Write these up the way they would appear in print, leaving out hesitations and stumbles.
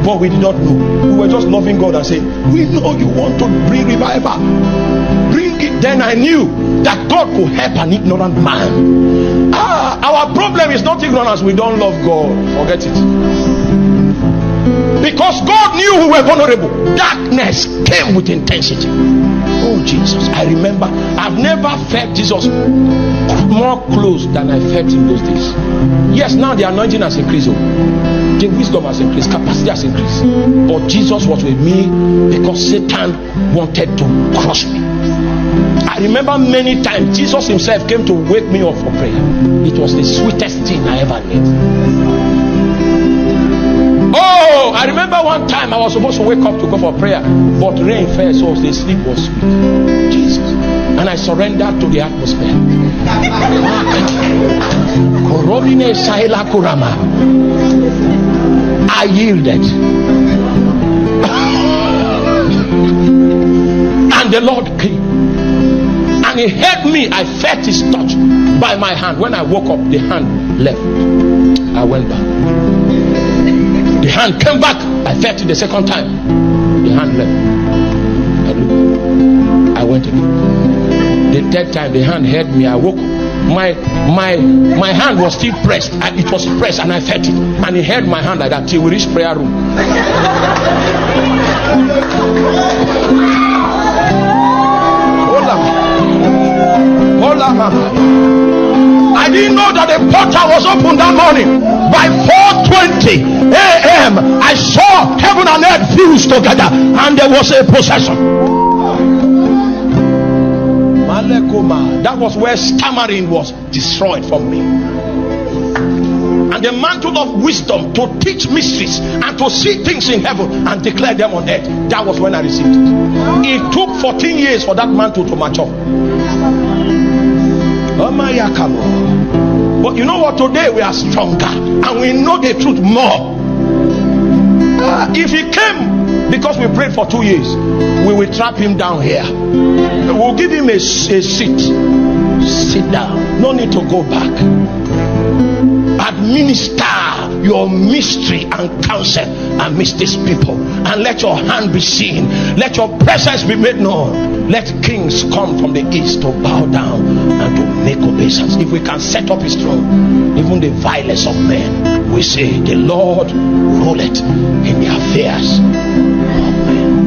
but we did not know. We were just loving God and saying, we know you want to bring revival, bring it. Then I knew that God could help an ignorant man. Our problem is not ignorance. We don't love God. Forget it. Because God knew we were vulnerable. Darkness came with intensity. Oh Jesus, I remember I've never felt Jesus more close than I felt in those days. Yes, now the anointing has increased, the wisdom has increased, capacity has increased, but Jesus was with me because Satan wanted to crush me. I remember many times Jesus himself came to wake me up for prayer. It was the sweetest thing I ever did. Oh, I remember one time I was supposed to wake up to go for prayer, but rain fell, so the sleep was sweet. Jesus. And I surrendered to the atmosphere. I yielded. And the Lord came. And he held me. I felt his touch by my hand. When I woke up, the hand left. I went back. The hand came back. I felt it the second time. The hand left. I went again. The third time, the hand held me. I woke up. My hand was still pressed. It was pressed, and I felt it. And he held my hand like that till we reached prayer room. Hold on. I didn't know that the portal was open that morning. By 4:20 a.m. I saw heaven and earth fused together, and there was a possession. That was where stammering was destroyed from me. And the mantle of wisdom to teach mysteries and to see things in heaven and declare them on earth. That was when I received it. It took 14 years for that mantle to mature. But you know what? Today we are stronger and we know the truth more. If he came because we prayed for 2 years, we will trap him down here. We'll give him a seat. Sit down. No need to go back. Administer your mystery and counsel amidst these people, and let your hand be seen. Let your presence be made known. Let kings come from the east to bow down and to make obeisance. If we can set up his throne, even the vilest of men, we say, the Lord ruleth in the affairs of men.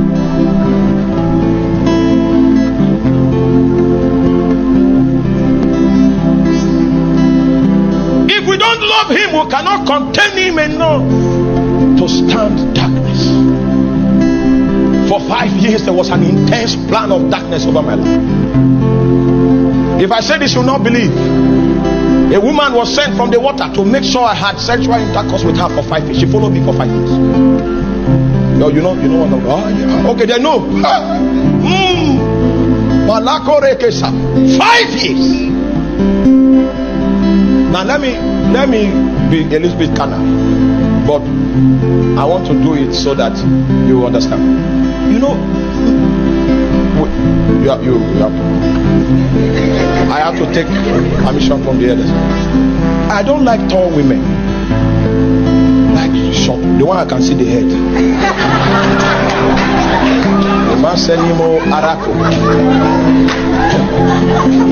If we don't love him, we cannot contain him enough to stand darkness. For 5 years there was an intense plan of darkness over my life. If I say this, you will not believe. A woman was sent from the water to make sure I had sexual intercourse with her for 5 years. She followed me for 5 years. No, you know what? Oh, yeah. Okay, they know. 5 years. Now let me be a little bit carnal, but I want to do it so that you understand. You know, you have to. I have to take permission from the others. I don't like tall women. Like short, the one I can see the head. The Marcelimo Araco.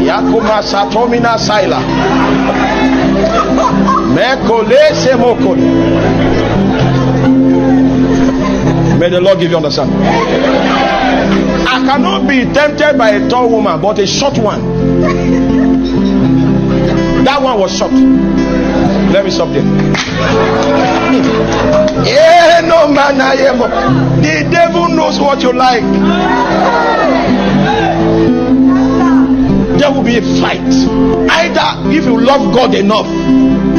Yakuma Satomina Saila. Mekole Semokole. May the Lord give you understanding. I cannot be tempted by a tall woman, but a short one. That one was short. Let me stop there. Yeah, no man, the devil knows what you like. There will be a fight. Either if you love God enough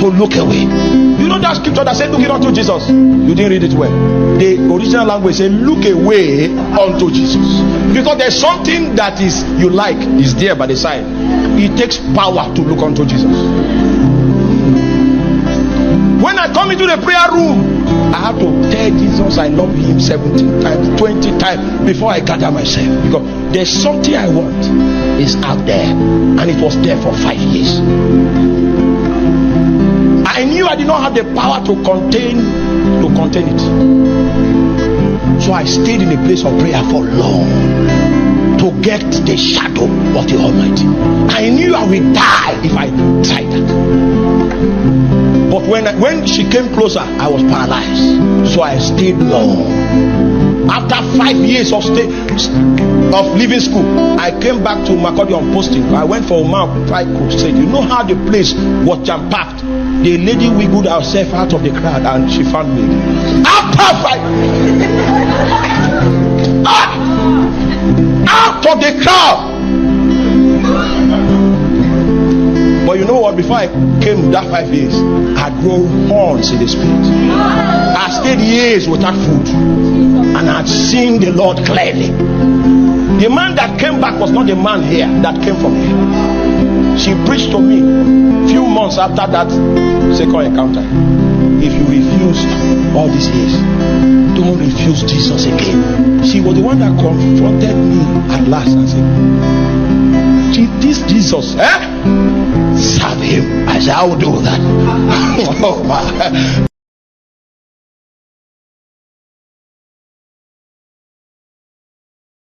to look away. You know that scripture that said, look it unto Jesus. You didn't read it well. The original language said, look away unto Jesus. Because there's something that is you like is there by the side. It takes power to look unto Jesus. When I come into the prayer room, I have to tell Jesus I love him 17 times, 20 times before I gather myself. Because there's something I want is out there, and it was there for 5 years. I knew I did not have the power to contain to contain it. So I stayed in a place of prayer for long to get the shadow of the Almighty. I knew I would die if I tried that. But when she came closer, I was paralyzed. So I stayed long. After 5 years of leaving school, I came back to Makurdi on posting. I went for a Mount Pride crusade. You know how the place was jam-packed. The lady wiggled herself out of the crowd and she found me. After 5 out of the crowd. But you know what? Before I came that 5 years, I grew horns in the spirit. I stayed years without food, and I had seen the Lord clearly. The man that came back was not the man here that came from here. She preached to me a few months after that second encounter. If you refuse all these years, don't refuse Jesus again. She was the one that confronted me at last and said, this Jesus, serve him. I said, I will do that. Oh my.